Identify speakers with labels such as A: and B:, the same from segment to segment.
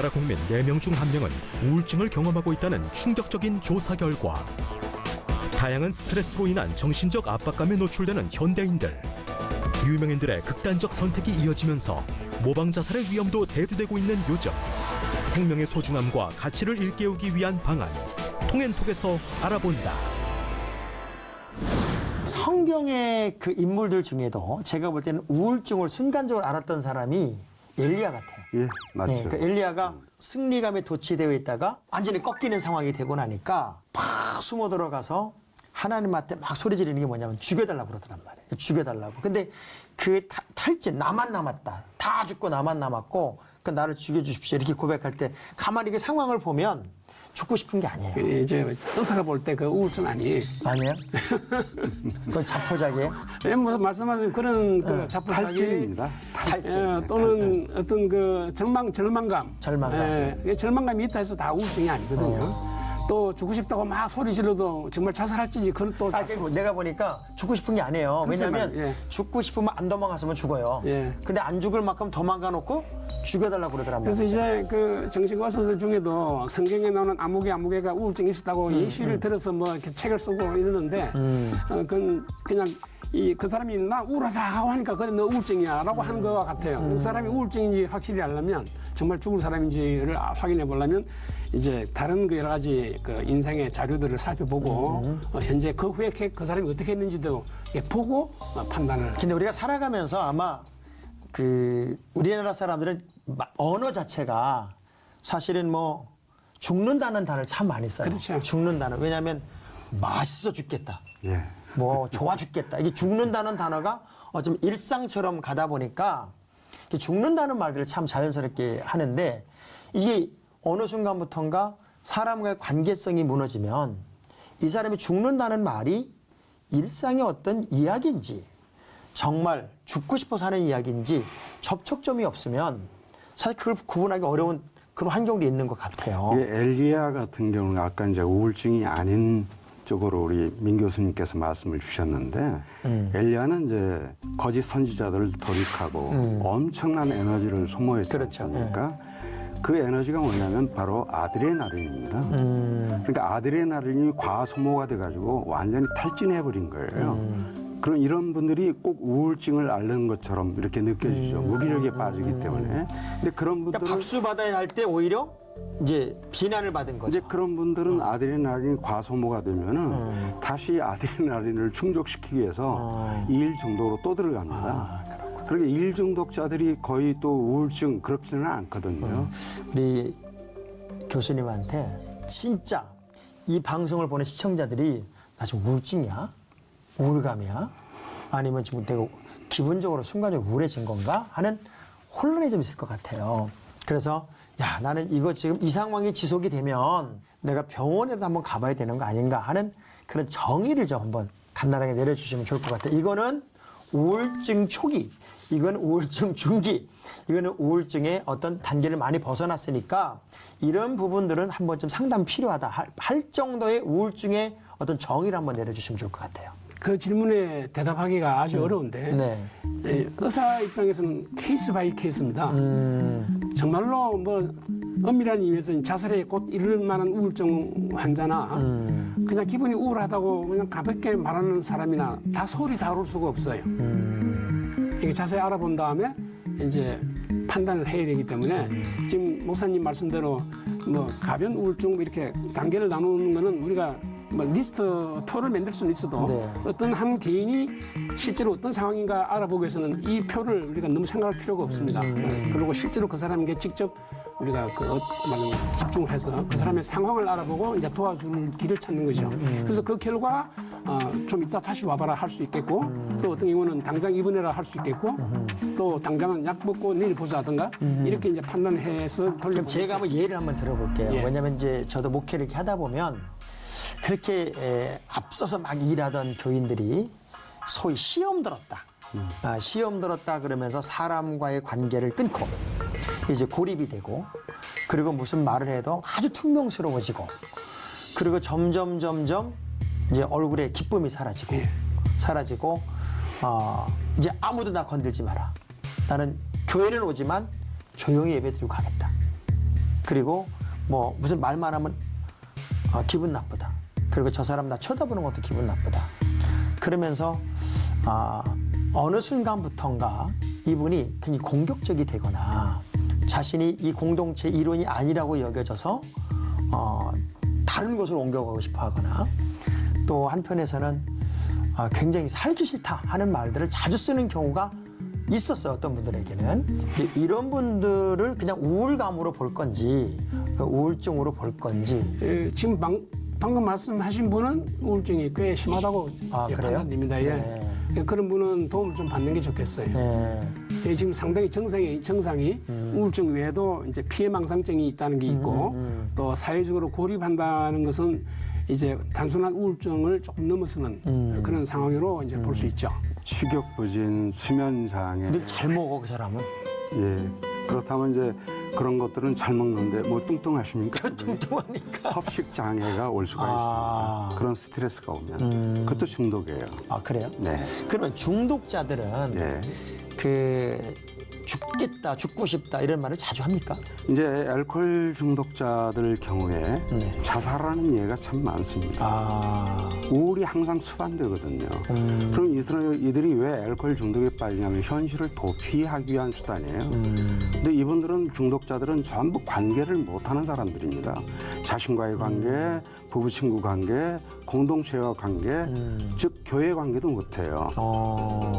A: 우리나라 국민 4명 중 1명은 우울증을 경험하고 있다는 충격적인 조사 결과. 다양한 스트레스로 인한 정신적 압박감에 노출되는 현대인들. 유명인들의 극단적 선택이 이어지면서 모방 자살의 위험도 대두되고 있는 요즘. 생명의 소중함과 가치를 일깨우기 위한 방안. 통앤톡에서 알아본다.
B: 성경의 그 인물들 중에도 제가 볼 때는 우울증을 순간적으로 알았던 사람이 엘리야 같아요.
C: 예, 맞죠.
B: 네, 그러니까 엘리야가 승리감에 도취되어 있다가 완전히 꺾이는 상황이 되고 나니까 팍 숨어 들어가서 하나님한테 막 소리 지르는 게 뭐냐면 죽여달라고 그러더란 말이에요. 죽여달라고. 근데 그 탈진, 나만 남았다. 다 죽고 나만 남았고 그 나를 죽여주십시오. 이렇게 고백할 때 가만히 그 상황을 보면 죽고 싶은 게 아니에요.
D: 이제 의사가 볼 때 그 우울증 아니에요.
B: 아니에요? 그건 자포자기예요?
D: 예, 뭐 말씀하신 그런 그 자포자기
C: 탈진입니다. 탈진.
D: 또는 어떤 그 절망감. 예, 절망감이 있다 해서 다 우울증이 아니거든요. 또 죽고 싶다고 막 소리 질러도 정말 자살할지 그건 또.
B: 내가 보니까 죽고 싶은 게 아니에요. 왜냐하면
D: 예.
B: 죽고 싶으면 안 도망갔으면 죽어요.
D: 예.
B: 근데 안 죽을 만큼 도망가 놓고 죽여달라고 그러더란 말이에요.
D: 그래서 이제 그 정신과 의사들 중에도 성경에 나오는 아무개가 우울증이 있었다고 예시를 들어서 뭐 이렇게 책을 쓰고 이러는데 그건 그냥 그 사람이 나 우울하다 하고 하니까 그래 너 우울증이야라고 하는 것과 같아요. 그 사람이 우울증인지 확실히 알려면 정말 죽을 사람인지를 확인해 보려면 이제 다른 그 여러 가지 그 인생의 자료들을 살펴보고 현재 그 후에 그 사람이 어떻게 했는지도 보고 판단을.
B: 근데 우리가 살아가면서 아마 그 우리나라 사람들은 언어 자체가 사실은 뭐 죽는다는 단어를 참 많이 써요.
D: 그렇죠.
B: 죽는다는. 왜냐하면 맛있어 죽겠다.
C: 예.
B: 뭐 좋아 죽겠다. 이게 죽는다는 단어가 좀 일상처럼 가다 보니까 죽는다는 말들을 참 자연스럽게 하는데 이게 어느 순간부터인가 사람과의 관계성이 무너지면 이 사람이 죽는다는 말이 일상의 어떤 이야기인지 정말 죽고 싶어서 하는 이야기인지 접촉점이 없으면 사실 그걸 구분하기 어려운 그런 환경도 있는 것 같아요.
C: 예, 엘리야 같은 경우는 아까 이제 우울증이 아닌 쪽으로 우리 민 교수님께서 말씀을 주셨는데 엘리야는 이제 거짓 선지자들을 돌이키고 엄청난 에너지를 소모했으니까 그 에너지가 뭐냐면 바로 아드레날린입니다. 그러니까 아드레날린이 과소모가 돼가지고 완전히 탈진해버린 거예요. 그런 이런 분들이 꼭 우울증을 앓는 것처럼 이렇게 느껴지죠. 무기력에 빠지기 때문에. 근데 그런 분들은
B: 그러니까 박수 받아야 할 때 오히려 이제 비난을 받은 거죠.
C: 이제 그런 분들은 아드레날린이 과소모가 되면은 다시 아드레날린을 충족시키기 위해서 일 중독으로 또 들어갑니다. 그러니까 일 중독자들이 거의 또 우울증 그렇지는 않거든요.
B: 우리 교수님한테 진짜 이 방송을 보는 시청자들이 나 지금 우울증이야? 우울감이야? 아니면 지금 내가 기분적으로 순간적으로 우울해진 건가? 하는 혼란이 좀 있을 것 같아요. 그래서 야 나는 이거 지금 이 상황이 지속이 되면 내가 병원에도 한번 가봐야 되는 거 아닌가 하는 그런 정의를 좀 한번 간단하게 내려주시면 좋을 것 같아요. 이거는 우울증 초기, 이건 우울증 중기, 이거는 우울증의 어떤 단계를 많이 벗어났으니까 이런 부분들은 한번 좀 상담 필요하다 할 정도의 우울증의 어떤 정의를 한번 내려주시면 좋을 것 같아요.
D: 그 질문에 대답하기가 아주 어려운데
B: 네.
D: 의사 입장에서는 케이스 바이 케이스입니다. 정말로 뭐 엄밀한 의미에서 자살에 곧 이를 만한 우울증 환자나 그냥 기분이 우울하다고 그냥 가볍게 말하는 사람이나 다 소리 다룰 수가 없어요. 이게 자세히 알아본 다음에 이제 판단을 해야 되기 때문에 지금 목사님 말씀대로 뭐 가변 우울증 이렇게 단계를 나누는 거는 우리가 뭐 리스트 표를 만들 수는 있어도 어떤 한 개인이 실제로 어떤 상황인가 알아보기 위해서는 이 표를 우리가 너무 생각할 필요가 없습니다. 그리고 실제로 그 사람에게 직접 우리가 집중을 해서 그 사람의 상황을 알아보고 이제 도와줄 길을 찾는 거죠. 그래서 그 결과 좀 이따 다시 와봐라 할 수 있겠고 또 어떤 경우는 당장 입원해라 할 수 있겠고 또 당장은 약 먹고 내일 보자 하든가 이렇게 이제 판단해서
B: 그럼 제가 한번 예를 한번 들어볼게요.
D: 예.
B: 왜냐하면 이제 저도 목회를 이렇게 하다 보면 그렇게 앞서서 막 일하던 교인들이 소위 시험 들었다. 시험 들었다 그러면서 사람과의 관계를 끊고 이제 고립이 되고 그리고 무슨 말을 해도 아주 퉁명스러워지고 그리고 점점 이제 얼굴에 기쁨이 사라지고 이제 아무도 나 건들지 마라. 나는 교회는 오지만 조용히 예배드리고 가겠다. 그리고 뭐 무슨 말만 하면 기분 나쁘다. 그리고 저 사람 나 쳐다보는 것도 기분 나쁘다. 그러면서 어느 순간부터인가 이분이 굉장히 공격적이 되거나 자신이 이 공동체 일원이 아니라고 여겨져서 다른 곳으로 옮겨가고 싶어 하거나 또 한편에서는 굉장히 살기 싫다 하는 말들을 자주 쓰는 경우가 있었어요. 어떤 분들에게는. 이런 분들을 그냥 우울감으로 볼 건지 우울증으로 볼 건지.
D: 지금 방금 말씀하신 분은 우울증이 꽤 심하다고
B: 그래요?
D: 판단됩니다. 예. 그런 분은 도움을 좀 받는 게 좋겠어요.
B: 네.
D: 예, 지금 상당히 증상이 우울증 외에도 이제 피해망상증이 있다는 게 있고 또 사회적으로 고립한다는 것은 이제 단순한 우울증을 조금 넘어서는 그런 상황으로 이제 볼 수 있죠.
C: 식욕부진, 수면장애.
B: 근데 잘 먹어 그 사람은.
C: 예. 그렇다면 이제 그런 것들은 잘 먹는데 뭐 뚱뚱하십니까?
B: 뚱뚱하니까.
C: 섭식 장애가 올 수가 있습니다. 그런 스트레스가 오면 그것도 중독이에요.
B: 그래요?
C: 네.
B: 그러면 중독자들은
C: 예.
B: 죽겠다, 죽고 싶다 이런 말을 자주 합니까?
C: 이제 알코올 중독자들 경우에 자살하는 예가 참 많습니다. 우울이 항상 수반되거든요. 그럼 이들이 왜 알코올 중독에 빠지냐면 현실을 도피하기 위한 수단이에요. 근데 이분들은 중독자들은 전부 관계를 못하는 사람들입니다. 자신과의 관계, 부부 친구 관계, 공동체와 관계, 즉 교회 관계도 못해요.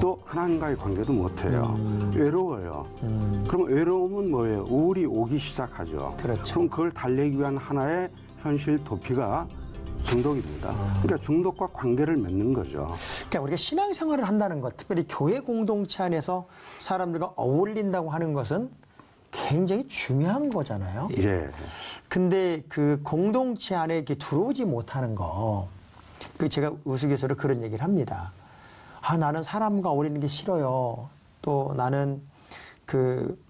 C: 또 하나님과의 관계도 못해요. 외로워요. 그럼 외로움은 뭐예요? 우울이 오기 시작하죠.
B: 그렇죠.
C: 그럼 그걸 달래기 위한 하나의 현실 도피가 중독입니다. 그러니까 중독과 관계를 맺는 거죠.
B: 그러니까 우리가 신앙생활을 한다는 것, 특별히 교회 공동체 안에서 사람들과 어울린다고 하는 것은 굉장히 중요한 거잖아요.
C: 예.
B: 근데 그 공동체 안에 이렇게 들어오지 못하는 거, 제가 우스갯소리로 그런 얘기를 합니다. 나는 사람과 어울리는 게 싫어요. 또 나는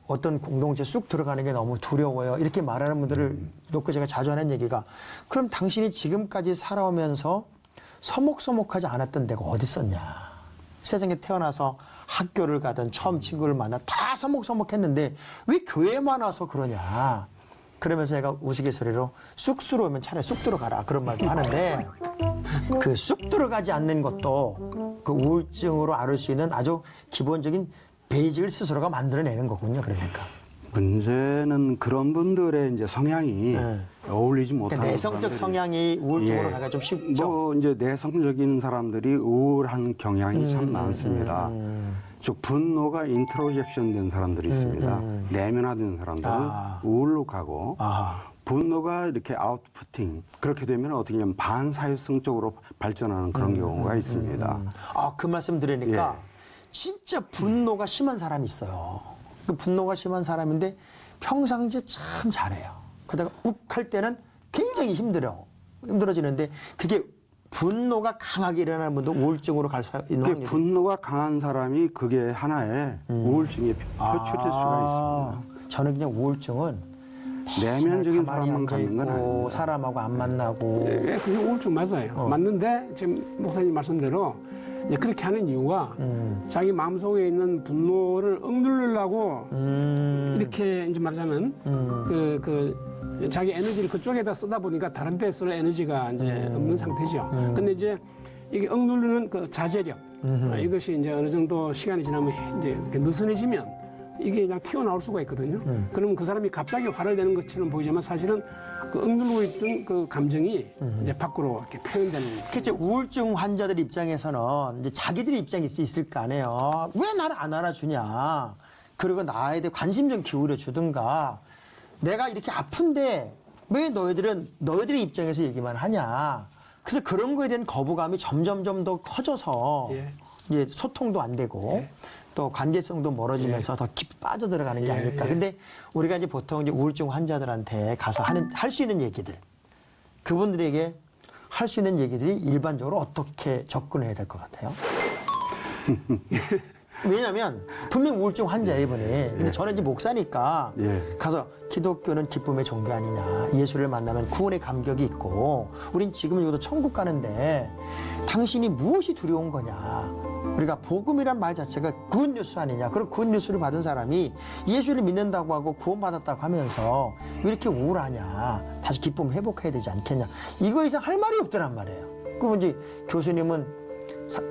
B: 어떤 공동체에 쑥 들어가는 게 너무 두려워요. 이렇게 말하는 분들을 놓고 제가 자주 하는 얘기가, 그럼 당신이 지금까지 살아오면서 서먹서먹하지 않았던 데가 어디 있었냐. 세상에 태어나서 학교를 가든 처음 친구를 만나 다 서먹서먹했는데 왜 교회만 와서 그러냐. 그러면서 제가 우스갯소리로 쑥스러우면 차라리 쑥 들어가라 그런 말도 하는데, 그 쑥 들어가지 않는 것도 그 우울증으로 앓을 수 있는 아주 기본적인 베이직을 스스로가 만들어내는 거군요. 그러니까.
C: 문제는 그런 분들의 이제 성향이 어울리지 못하는
B: 그러니까 내성적
C: 사람들이-
B: 성향이 우울증으로 가기가 좀 쉽죠.
C: 뭐 이제 내성적인 사람들이 우울한 경향이 참 많습니다. 즉 분노가 인트로젝션 된 사람들이 있습니다. 내면화된 사람들은 우울로 가고 분노가 이렇게 아웃푸팅 그렇게 되면 어떻게 하냐면 반사회성 쪽으로 발전하는 그런 경우가 있습니다.
B: 그 말씀 들으니까
C: 예.
B: 진짜 분노가 심한 사람이 있어요. 그 분노가 심한 사람인데 평상시에 참 잘해요. 그러다가 욱 할 때는 굉장히 힘들어지는데 그게 분노가 강하게 일어나는 분도 우울증으로 갈 수 있는 확률이.
C: 분노가 강한 사람이 그게 하나의 우울증에 표출될 수가 있습니다.
B: 저는 그냥 우울증은
C: 내면적인
B: 가만히
C: 사람만 갖는 건
B: 앉아있고
C: 아닙니다.
B: 사람하고 안 만나고.
D: 예, 그게 우울증 맞아요. 맞는데 지금 목사님 말씀대로 이제 그렇게 하는 이유가 자기 마음속에 있는 분노를 억누르려고 이렇게 이제 말하자면 자기 에너지를 그쪽에다 쓰다 보니까 다른 데 쓸 에너지가 이제 없는 상태죠. 근데 이제 이게 억누르는 그 자제력 이것이 이제 어느 정도 시간이 지나면 이제 이렇게 느슨해지면 이게 그냥 튀어나올 수가 있거든요. 그러면 그 사람이 갑자기 화를 내는 것처럼 보이지만 사실은 그 억누르고 있던 그 감정이 이제 밖으로 이렇게 표현되는.
B: 그치, 우울증 환자들 입장에서는 이제 자기들의 입장이 있을 거 아니에요. 왜 나를 안 알아주냐. 그리고 나에 대해 관심 좀 기울여 주든가. 내가 이렇게 아픈데 왜 너희들의 입장에서 얘기만 하냐. 그래서 그런 거에 대한 거부감이 점점 더 커져서 이제 소통도 안 되고 또 관계성도 멀어지면서 더 깊이 빠져들어가는 게 아닐까. 근데 우리가 이제 보통 이제 우울증 환자들한테 가서 할 수 있는 얘기들, 그분들에게 할 수 있는 얘기들이 일반적으로 어떻게 접근을 해야 될 것 같아요? 왜냐면 분명 우울증 환자예요, 이분이. 근데 저는 이제 목사니까 가서 기독교는 기쁨의 종교 아니냐. 예수를 만나면 구원의 감격이 있고 우린 지금 여기도 천국 가는데 당신이 무엇이 두려운 거냐. 우리가 복음이란 말 자체가 굿뉴스 아니냐. 그리고 굿뉴스를 받은 사람이 예수를 믿는다고 하고 구원받았다고 하면서 왜 이렇게 우울하냐. 다시 기쁨 회복해야 되지 않겠냐. 이거 이상 할 말이 없더란 말이에요. 그럼 이제 교수님은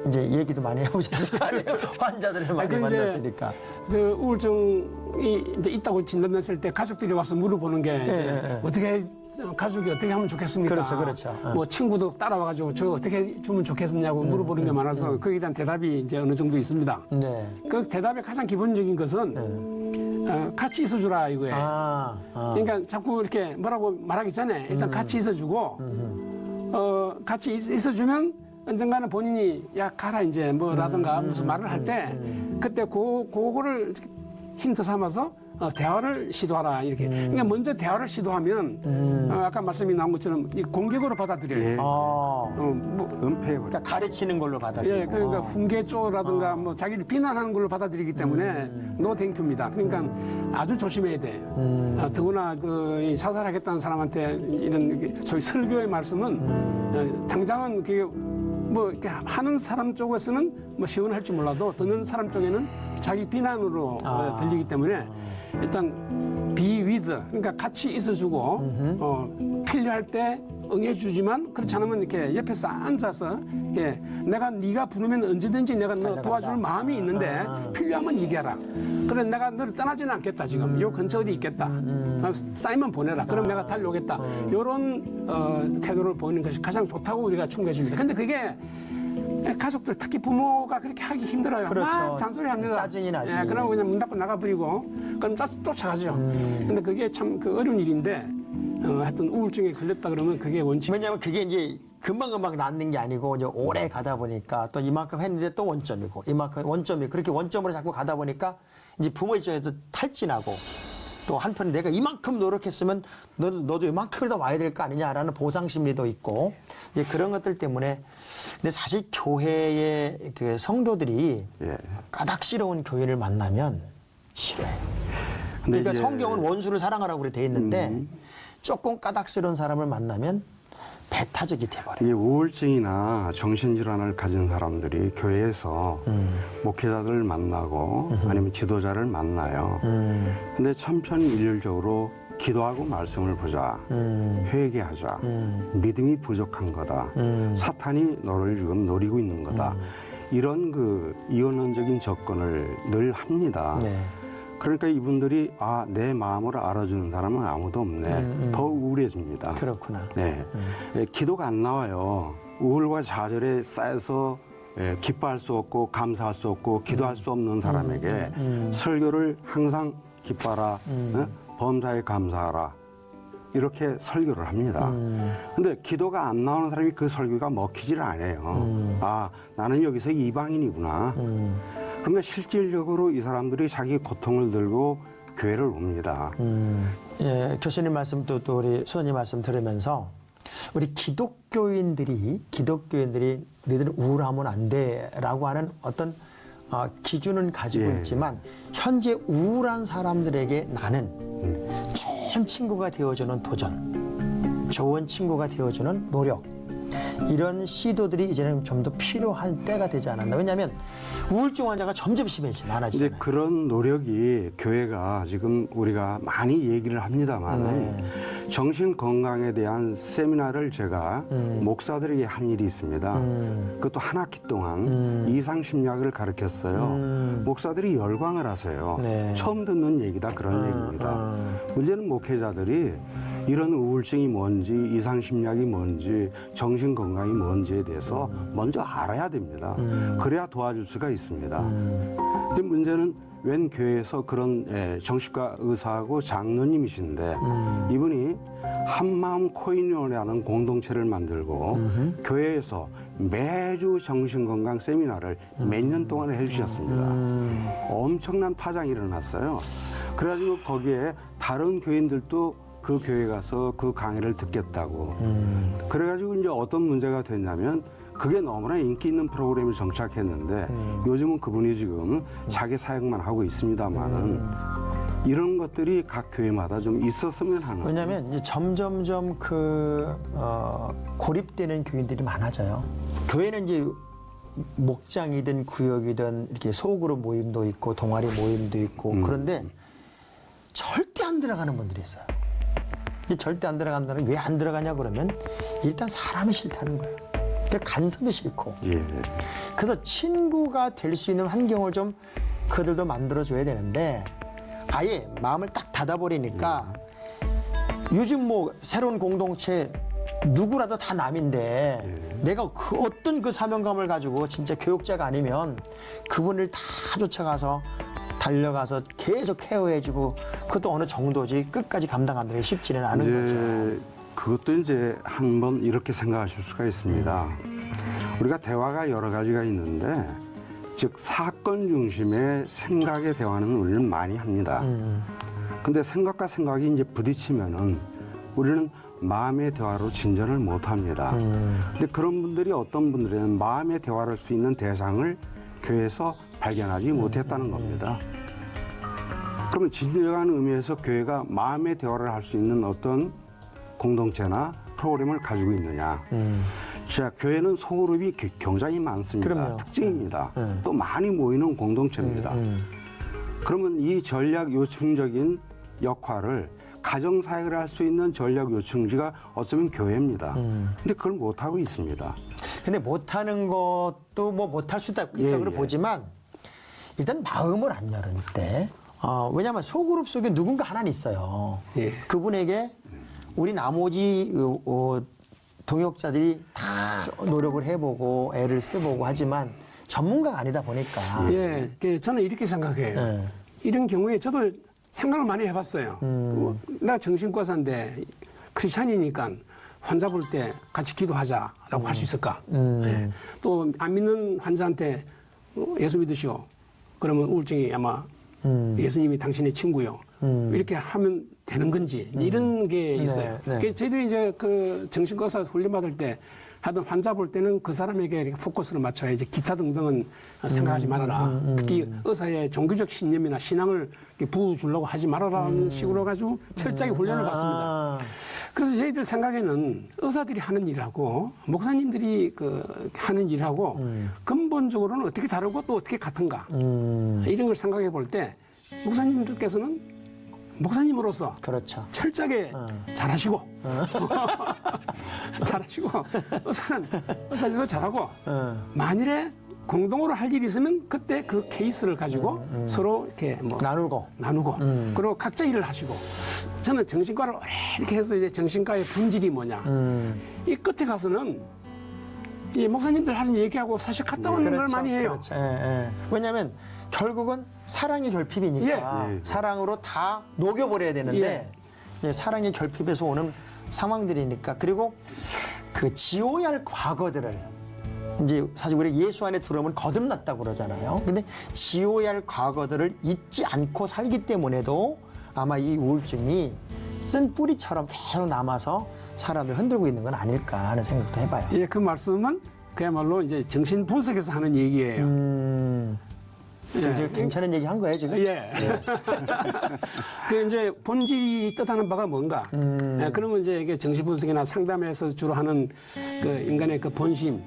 B: 이제 얘기도 많이 해보셨을 거 아니에요. 환자들을 많이 만났으니까.
D: 그 우울증이 이제 있다고 진단됐을 때 가족들이 와서 물어보는 게 이제 어떻게 가족이 어떻게 하면 좋겠습니까?
B: 그렇죠, 그렇죠.
D: 뭐 친구도 따라와가지고 저 어떻게 주면 좋겠느냐고 물어보는 게 많아서 거기에 대한 대답이 이제 어느 정도 있습니다.
B: 네.
D: 그 대답의 가장 기본적인 것은 같이 있어주라 이거예요. 그러니까 자꾸 이렇게 뭐라고 말하기 전에 일단 같이 있어주고 같이 있어주면 언젠가는 본인이 야 가라 이제 뭐라든가 무슨 말을 할 때 그때 그거를 힌트 삼아서 대화를 시도하라 이렇게. 그러니까 먼저 대화를 시도하면 아까 말씀이 나온 것처럼 이 공격으로 받아들여요.
C: 예.
B: 아.
C: 은폐해버려.
B: 그러니까 가르치는 걸로 받아들이고.
D: 예, 그러니까 훈계조라든가 뭐 자기를 비난하는 걸로 받아들이기 때문에 노 땡큐입니다. 그러니까 아주 조심해야 돼요. 더구나 이 사살하겠다는 사람한테 이런 소위 설교의 말씀은 당장은 그게 뭐 이렇게 하는 사람 쪽에서는 뭐 시원할지 몰라도 듣는 사람 쪽에는 자기 비난으로 들리기 때문에 일단 be with, 그러니까 같이 있어주고 필요할 때 응해주지만 그렇지 않으면 이렇게 옆에서 앉아서 이렇게 내가 네가 부르면 언제든지 내가 너 도와줄 마음이 있는데 필요하면 얘기하라. 그래 내가 너를 떠나지는 않겠다 지금 요 근처 어디 있겠다. 사인만 보내라. 그럼 내가 달려오겠다. 이런 태도를 보이는 것이 가장 좋다고 우리가 충고해 줍니다. 근데 그게 가족들 특히 부모가 그렇게 하기 힘들어요.
B: 그렇죠.
D: 막 잔소리합니다.
B: 짜증이 나지.
D: 예, 그러고 그냥 문 닫고 나가버리고 그럼 쫓아가죠. 근데 그게 참 그 어려운 일인데 하여튼 우울증에 걸렸다 그러면 그게 원칙.
B: 왜냐하면 그게 이제 금방금방 낫는 게 아니고 이제 오래 가다 보니까 또 이만큼 했는데 또 원점이고 이만큼 원점이 그렇게 원점으로 자꾸 가다 보니까 이제 부모 입장에도 탈진하고 또 한편에 내가 이만큼 노력했으면 너도 이만큼이라도 와야 될 거 아니냐라는 보상 심리도 있고 이제 그런 것들 때문에 근데 사실 교회의 그 성도들이 까닭스러운 교회를 만나면 싫어요. 그러니까 성경은 원수를 사랑하라고 그래 돼 있는데 조금 까닭스러운 사람을 만나면 배타적이 돼버려요.
C: 이게 우울증이나 정신질환을 가진 사람들이 교회에서 목회자들을 만나고 아니면 지도자를 만나요. 근데 천편일률적으로 기도하고 말씀을 보자, 회개하자, 믿음이 부족한 거다, 사탄이 너를 지금 노리고 있는 거다. 이런 그 이원론적인 접근을 늘 합니다.
B: 네.
C: 그러니까 이분들이 내 마음을 알아주는 사람은 아무도 없네. 더 우울해집니다.
B: 그렇구나.
C: 네. 기도가 안 나와요. 우울과 좌절에 쌓여서 기뻐할 수 없고 감사할 수 없고 기도할 수 없는 사람에게 설교를 항상 기뻐하라, 범사에 감사하라 이렇게 설교를 합니다. 근데 기도가 안 나오는 사람이 그 설교가 먹히질 않아요. 나는 여기서 이방인이구나. 그러니까 실질적으로 이 사람들이 자기 고통을 들고 교회를 옵니다.
B: 예, 교수님 말씀 또 우리 수원님 말씀 들으면서 우리 기독교인들이 너희들은 우울하면 안 돼라고 하는 어떤 기준은 가지고 있지만 현재 우울한 사람들에게 나는 좋은 친구가 되어주는 도전, 좋은 친구가 되어주는 노력 이런 시도들이 이제는 좀 더 필요한 때가 되지 않았나. 왜냐하면 우울증 환자가 점점 많아지잖아요.
C: 이제 그런 노력이 교회가 지금 우리가 많이 얘기를 합니다만 정신 건강에 대한 세미나를 제가 목사들에게 한 일이 있습니다. 그것도 한 학기 동안 이상 심리학을 가르쳤어요. 목사들이 열광을 하세요. 처음 듣는 얘기다 그런 얘기입니다. 문제는 목회자들이 이런 우울증이 뭔지 이상 심리학이 뭔지 정신 건강이 뭔지에 대해서 먼저 알아야 됩니다. 그래야 도와줄 수가 있습니다. 근데 문제는 웬 교회에서 그런 정신과 의사하고 장로님이신데 이분이 한마음 코인원이라는 공동체를 만들고 교회에서 매주 정신건강 세미나를 몇 년 동안 해주셨습니다. 엄청난 파장이 일어났어요. 그래가지고 거기에 다른 교인들도 그 교회 가서 그 강의를 듣겠다고. 그래가지고 이제 어떤 문제가 됐냐면 그게 너무나 인기 있는 프로그램을 정착했는데 요즘은 그분이 지금 자기 사역만 하고 있습니다만은 이런 것들이 각 교회마다 좀 있었으면 하는.
B: 왜냐하면 이제 점점점 고립되는 교인들이 많아져요. 교회는 이제 목장이든 구역이든 이렇게 소그룹 모임도 있고 동아리 모임도 있고 그런데 절대 안 들어가는 분들이 있어요. 이 절대 안 들어간다는 왜 안 들어가냐 그러면 일단 사람이 싫다는 거예요. 간섭이 싫고.
C: 예.
B: 그래서 친구가 될 수 있는 환경을 좀 그들도 만들어줘야 되는데 아예 마음을 딱 닫아버리니까 요즘 뭐 새로운 공동체 누구라도 다 남인데 내가 그 어떤 그 사명감을 가지고 진짜 교육자가 아니면 그분을 다 쫓아가서 달려가서 계속 케어해주고 그것도 어느 정도지 끝까지 감당하는 게 쉽지는 않은 거죠.
C: 그것도 이제 한번 이렇게 생각하실 수가 있습니다. 우리가 대화가 여러 가지가 있는데 즉 사건 중심의 생각의 대화는 우리는 많이 합니다. 근데 생각과 생각이 이제 부딪히면은 우리는 마음의 대화로 진전을 못 합니다. 근데 그런 분들이 어떤 분들은 마음의 대화를 할 수 있는 대상을 교회에서 발견하지 못했다는 겁니다. 그러면 진정한 의미에서 교회가 마음의 대화를 할 수 있는 어떤 공동체나 프로그램을 가지고 있느냐. 자, 교회는 소그룹이 굉장히 많습니다.
B: 그럼요.
C: 특징입니다. 또 많이 모이는 공동체입니다. 그러면 이 전략 요충적인 역할을 가정사역을 할 수 있는 전략 요충지가 어쩌면 교회입니다. 근데 그걸 못하고 있습니다.
B: 근데 못하는 것도 뭐 못할 수도 있다고 보지만 일단 마음을 안 열은 때 왜냐하면 소그룹 속에 누군가 하나는 있어요.
D: 예.
B: 그분에게 우리 나머지 동역자들이 다 노력을 해보고 애를 써보고 하지만 전문가가 아니다 보니까
D: 예, 저는 이렇게 생각해요.
B: 예.
D: 이런 경우에 저도 생각을 많이 해봤어요. 나 정신과사인데 크리스찬이니까 환자 볼 때 같이 기도하자라고 할 수 있을까? 예. 또 안 믿는 환자한테 예수 믿으시오. 그러면 우울증이 아마 예수님이 당신의 친구요. 이렇게 하면 되는 건지 이런 게 있어요.
B: 네.
D: 그래서 저희들이 이제 그 정신과사 훈련 받을 때 하던 환자 볼 때는 그 사람에게 이렇게 포커스를 맞춰야지 기타 등등은 생각하지 말아라. 특히 의사의 종교적 신념이나 신앙을 부어주려고 하지 말아라는 식으로 가지고 철저하게 훈련을 받습니다. 그래서 저희들 생각에는 의사들이 하는 일하고 목사님들이 하는 일하고 근본적으로는 어떻게 다르고 또 어떻게 같은가 이런 걸 생각해 볼 때 목사님들께서는 목사님으로서
B: 그렇죠.
D: 철저하게 잘하시고 잘하시고 의사들도 잘하고 만일에 공동으로 할 일이 있으면 그때 그 케이스를 가지고 서로 이렇게 뭐 나누고 그리고 각자 일을 하시고 저는 정신과를 오래 이렇게 해서 이제 정신과의 본질이 뭐냐 이 끝에 가서는 이 목사님들 하는 얘기하고 사실 갔다 오는 걸 많이 해요.
B: 그렇죠. 왜냐하면 결국은 사랑의 결핍이니까 사랑으로 다 녹여버려야 되는데 사랑의 결핍에서 오는 상황들이니까 그리고 그 지워야 할 과거들을 이제 사실 우리 예수 안에 들어오면 거듭났다고 그러잖아요. 근데 지워야 할 과거들을 잊지 않고 살기 때문에도 아마 이 우울증이 쓴 뿌리처럼 계속 남아서 사람을 흔들고 있는 건 아닐까 하는 생각도 해봐요.
D: 예, 그 말씀은 그야말로 이제 정신 분석에서 하는 얘기예요.
B: 이제 괜찮은 얘기 한 거예요, 지금?
D: 예. 그 이제 본질이 뜻하는 바가 뭔가. 그러면 이제 이게 정신 분석이나 상담에서 주로 하는 그 인간의 그 본심,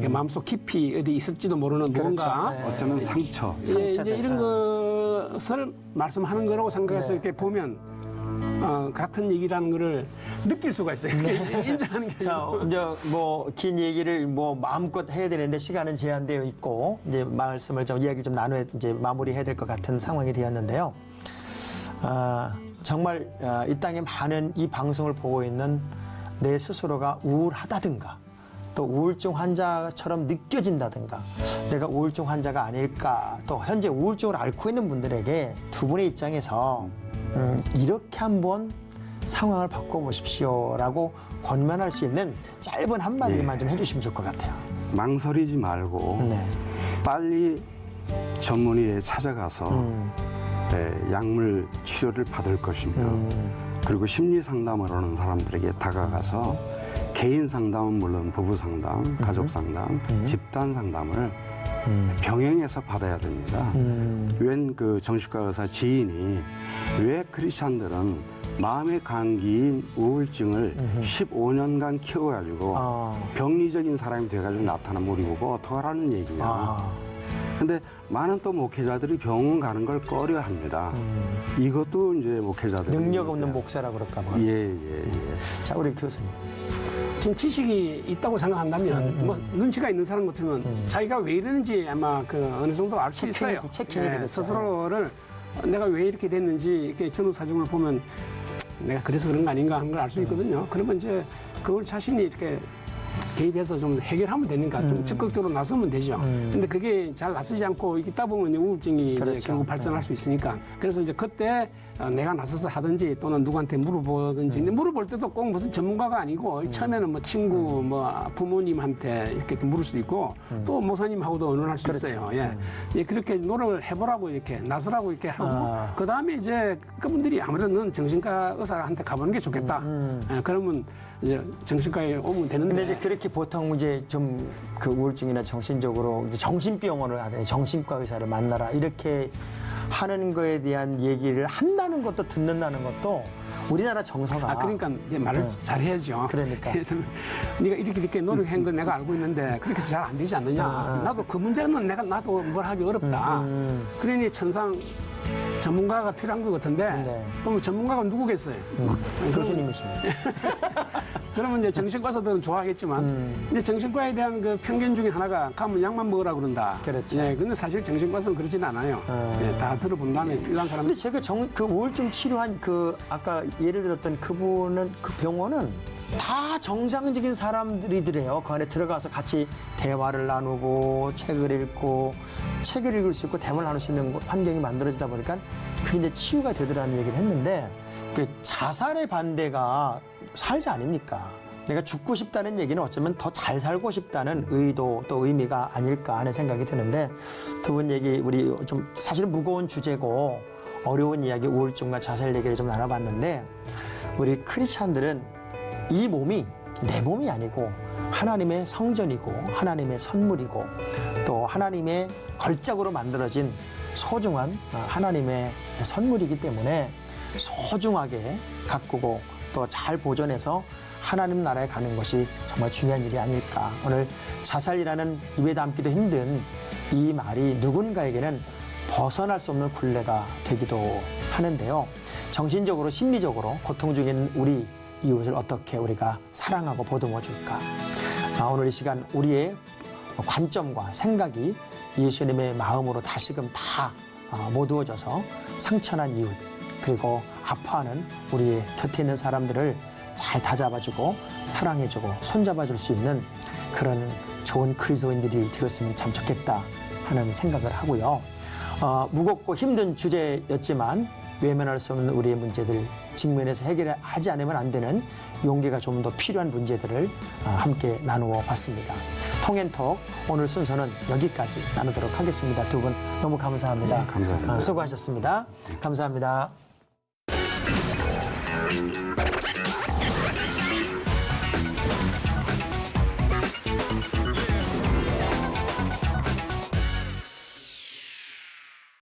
D: 마음속 깊이 어디 있을지도 모르는 뭔가.
C: 어쩌면 상처.
D: 예, 이제 이런 것을 말씀하는 거라고 생각해서 이렇게 보면 같은 얘기라는 거를 느낄 수가 있어요. 인정하는 게.
B: 자, 이제 뭐 긴 얘기를 뭐 마음껏 해야 되는데 시간은 제한되어 있고 이제 말씀을 좀 이야기를 좀 나눠 이제 마무리해야 될 것 같은 상황이 되었는데요. 정말 이 땅에 많은 이 방송을 보고 있는 내 스스로가 우울하다든가 또 우울증 환자처럼 느껴진다든가 내가 우울증 환자가 아닐까 또 현재 우울증을 앓고 있는 분들에게 두 분의 입장에서 이렇게 한번 상황을 바꿔보십시오라고 권면할 수 있는 짧은 한마디만 좀 해주시면 좋을 것 같아요.
C: 망설이지 말고 빨리 전문의에 찾아가서 약물 치료를 받을 것이며 그리고 심리 상담을 하는 사람들에게 다가가서 개인 상담은 물론 부부 상담, 가족 상담, 집단 상담을 병행해서 받아야 됩니다. 웬 그 정신과 의사 지인이 왜 크리스찬들은 마음의 감기인 우울증을 15년간 키워가지고 병리적인 사람이 돼가지고 나타나면 우리 보고 어떡하라는 얘기냐. 근데 많은 또 목회자들이 병원 가는 걸 꺼려 합니다. 이것도 이제 목회자들
B: 능력 없는 목사라 그럴까 봐.
C: 예.
B: 자, 우리 교수님.
D: 지금 지식이 있다고 생각한다면 뭐 눈치가 있는 사람 같으면 자기가 왜 이러는지 아마 그 어느 정도 알 수 있어요.
B: 체킹이 되겠죠.
D: 스스로를 내가 왜 이렇게 됐는지 이렇게 전후 사정을 보면 내가 그래서 그런 거 아닌가 하는 걸 알 수 있거든요. 그러면 이제 그걸 자신이 이렇게 개입해서 좀 해결하면 되니까 좀 적극적으로 나서면 되죠. 근데 그게 잘 나서지 않고 있다 보면 우울증이 이제
B: 그렇죠.
D: 결국 발전할 수 있으니까. 그래서 이제 그때 내가 나서서 하든지 또는 누구한테 물어보든지. 근데 물어볼 때도 꼭 무슨 전문가가 아니고 처음에는 뭐 친구, 뭐 부모님한테 이렇게 물을 수도 있고 또 목사님하고도 의논할 수
B: 그렇죠.
D: 있어요. 예. 예, 그렇게 노력을 해보라고 이렇게 나서라고 이렇게 하고 그 다음에 이제 그분들이 아무래도 넌 정신과 의사한테 가보는 게 좋겠다. 예, 그러면 이제 정신과에 오면 되는데.
B: 근데 이제 그렇게 보통 이제 좀 그 우울증이나 정신적으로 이제 정신병원을 하래, 정신과 의사를 만나라 이렇게 하는 거에 대한 얘기를 한다는 것도 듣는다는 것도 우리나라 정서가.
D: 그러니까 이제 말을 잘 해야죠.
B: 그러니까.
D: 네가 이렇게 노력한 건 내가 알고 있는데 그렇게 해서 잘 안 되지 않느냐. 나도 그 문제는 나도 뭘 하기 어렵다. 그러니 천상 전문가가 필요한 것 같은데
B: 네.
D: 그럼 전문가가 누구겠어요?
B: 교수님이시네.
D: 그러면 이제 정신과서들은 좋아하겠지만 이제 정신과에 대한 그 편견 중에 하나가 가면 약만 먹으라 그런다.
B: 그렇죠.
D: 예, 근데 사실 정신과서는 그렇지는 않아요. 예, 다 들어본 다음에 필요한 사람.
B: 근데 제가 그 우울증 치료한 그 아까 예를 들었던 그분은 그 병원은 다 정상적인 사람들이더래요. 그 안에 들어가서 같이 대화를 나누고 책을 읽고 책을 읽을 수 있고 대화를 나눌 수 있는 환경이 만들어지다 보니까 그게 이제 치유가 되더라는 얘기를 했는데 그 자살의 반대가 살자 아닙니까? 내가 죽고 싶다는 얘기는 어쩌면 더 잘 살고 싶다는 의도 또 의미가 아닐까 하는 생각이 드는데 두 분 얘기 우리 좀 사실은 무거운 주제고 어려운 이야기 우울증과 자살 얘기를 좀 나눠봤는데 우리 크리스찬들은 이 몸이 내 몸이 아니고 하나님의 성전이고 하나님의 선물이고 또 하나님의 걸작으로 만들어진 소중한 하나님의 선물이기 때문에 소중하게 가꾸고 또 잘 보존해서 하나님 나라에 가는 것이 정말 중요한 일이 아닐까. 오늘 자살이라는 입에 담기도 힘든 이 말이 누군가에게는 벗어날 수 없는 굴레가 되기도 하는데요. 정신적으로 심리적으로 고통 중에 있는 우리 이웃을 어떻게 우리가 사랑하고 보듬어 줄까. 오늘 이 시간 우리의 관점과 생각이 예수님의 마음으로 다시금 다 모두어져서 상처난 이웃 그리고 아파하는 우리의 곁에 있는 사람들을 잘 다잡아주고 사랑해주고 손잡아줄 수 있는 그런 좋은 그리스도인들이 되었으면 참 좋겠다 하는 생각을 하고요. 무겁고 힘든 주제였지만 외면할 수 없는 우리의 문제들 직면해서 해결하지 않으면 안 되는 용기가 좀 더 필요한 문제들을 함께 나누어 봤습니다. 통앤톡 오늘 순서는 여기까지 나누도록 하겠습니다. 두 분 너무 감사합니다.
C: 감사합니다.
B: 수고하셨습니다. 감사합니다.